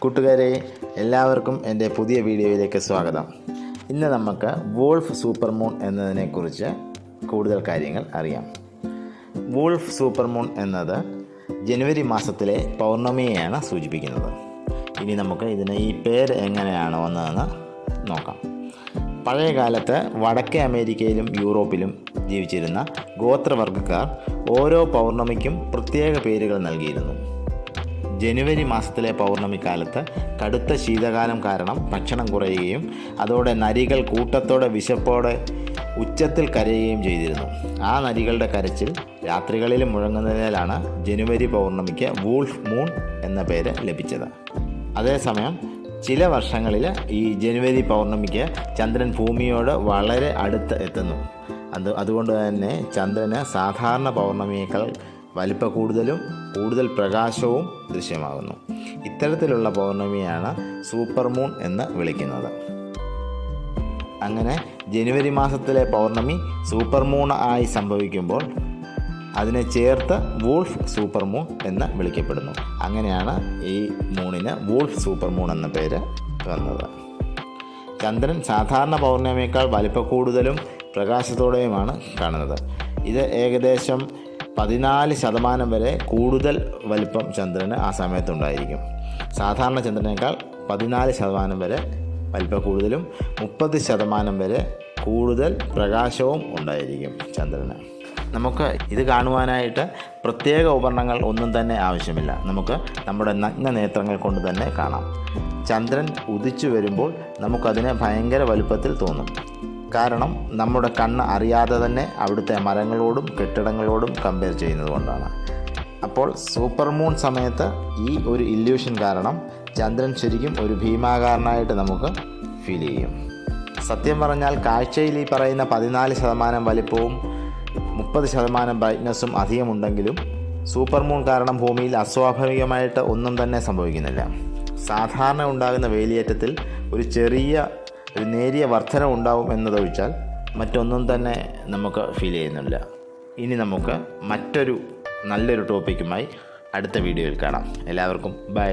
കൂട്ടുകാരെ, എല്ലാവർക്കും എൻ്റെ പുതിയ വീഡിയോയിലേക്ക് സ്വാഗതം. ഇന്ന് നമുക്ക് വോൾഫ് സൂപ്പർ മൂൺ എന്നതിനെക്കുറിച്ച് കൂടുതൽ കാര്യങ്ങൾ അറിയാം. വോൾഫ് സൂപ്പർ മൂൺ എന്നത് ജനുവരി മാസത്തിലെ പൗർണമിയെയാണ് സൂചിപ്പിക്കുന്നത്. ഇനി നമുക്ക് ഈ പേര് എങ്ങനെയാണ് വന്നതെന്ന് നോക്കാം. പഴയ കാലത്ത് വടക്കേ അമേരിക്കയിലും യൂറോപ്പിലും ജീവിച്ചിരുന്ന ഗോത്രവർഗ്ഗക്കാർ ഓരോ പൗർണമിക്കും പ്രത്യേക പേരുകൾ നൽകിയിരുന്നു. ജനുവരി മാസത്തിലെ പൗർണമി കാലത്ത് കടുത്ത ശീതകാലം കാരണം ഭക്ഷണം കുറയുകയും അതോടെ നരികൾ കൂട്ടത്തോടെ വിശപ്പോടെ ഉച്ചത്തിൽ കരയുകയും ചെയ്തിരുന്നു. ആ നരികളുടെ കരച്ചിൽ രാത്രികളിലും മുഴങ്ങുന്നതിനാലാണ് ജനുവരി പൗർണമിക്ക് വോൾഫ് മൂൺ എന്ന പേര് ലഭിച്ചത്. അതേസമയം ചില വർഷങ്ങളിൽ ഈ ജനുവരി പൗർണമിക്ക് ചന്ദ്രൻ ഭൂമിയോട് വളരെ അടുത്ത് എത്തുന്നു. അതുകൊണ്ട് തന്നെ ചന്ദ്രന് സാധാരണ പൗർണമിയേക്കാൾ വലിപ്പ കൂടുതൽ പ്രകാശവും ദൃശ്യമാകുന്നു. ഇത്തരത്തിലുള്ള പൗർണമിയാണ് സൂപ്പർ മൂൺ എന്ന് വിളിക്കുന്നത്. അങ്ങനെ ജനുവരി മാസത്തിലെ പൗർണമി സൂപ്പർ മൂൺ ആയി സംഭവിക്കുമ്പോൾ അതിനെ ചേർത്ത് വോൾഫ് സൂപ്പർ മൂൺ എന്ന് വിളിക്കപ്പെടുന്നു. അങ്ങനെയാണ് ഈ മൂണിന് വോൾഫ് സൂപ്പർ മൂൺ എന്ന പേര് വന്നത്. ചന്ദ്രൻ സാധാരണ പൗർണമിയേക്കാൾ വലിപ്പ കൂടുതലും പ്രകാശത്തോടെയുമാണ് കാണുന്നത്. ഇത് ഏകദേശം 14% വരെ കൂടുതൽ വലിപ്പം ചന്ദ്രന് ആ സമയത്തുണ്ടായിരിക്കും. സാധാരണ ചന്ദ്രനേക്കാൾ 14% വരെ വലിപ്പ കൂടുതലും 30% വരെ കൂടുതൽ പ്രകാശവും ഉണ്ടായിരിക്കും ചന്ദ്രന്. നമുക്ക് ഇത് കാണുവാനായിട്ട് പ്രത്യേക ഉപകരണങ്ങൾ ഒന്നും തന്നെ ആവശ്യമില്ല. നമുക്ക് നമ്മുടെ നഗ്ന നേത്രങ്ങൾ കൊണ്ട് തന്നെ കാണാം. ചന്ദ്രൻ ഉദിച്ചു വരുമ്പോൾ നമുക്കതിനെ ഭയങ്കര വലുപ്പത്തിൽ തോന്നും. കാരണം നമ്മുടെ കണ്ണ് അറിയാതെ തന്നെ അവിടുത്തെ മരങ്ങളോടും കെട്ടിടങ്ങളോടും കമ്പയർ ചെയ്യുന്നത് കൊണ്ടാണ്. അപ്പോൾ സൂപ്പർ മൂൺ സമയത്ത് ഈ ഒരു ഇല്യൂഷൻ കാരണം ചന്ദ്രൻ ശരിക്കും ഒരു ഭീമാകാരനായിട്ട് നമുക്ക് ഫീൽ ചെയ്യും. സത്യം പറഞ്ഞാൽ കാഴ്ചയിൽ ഈ പറയുന്ന 14% വലിപ്പവും 30% ബ്രൈറ്റ്നസ്സും അധികമുണ്ടെങ്കിലും സൂപ്പർ മൂൺ കാരണം ഭൂമിയിൽ അസ്വാഭാവികമായിട്ട് ഒന്നും തന്നെ സംഭവിക്കുന്നില്ല. സാധാരണ ഉണ്ടാകുന്ന വേലിയേറ്റത്തിൽ ഒരു നേരിയ വർധന ഉണ്ടാവും എന്നതൊഴിച്ചാൽ മറ്റൊന്നും തന്നെ നമുക്ക് ഫീൽ ചെയ്യുന്നില്ല. ഇനി നമുക്ക് മറ്റൊരു നല്ലൊരു ടോപ്പിക്കുമായി അടുത്ത വീഡിയോയിൽ കാണാം. എല്ലാവർക്കും ബൈ.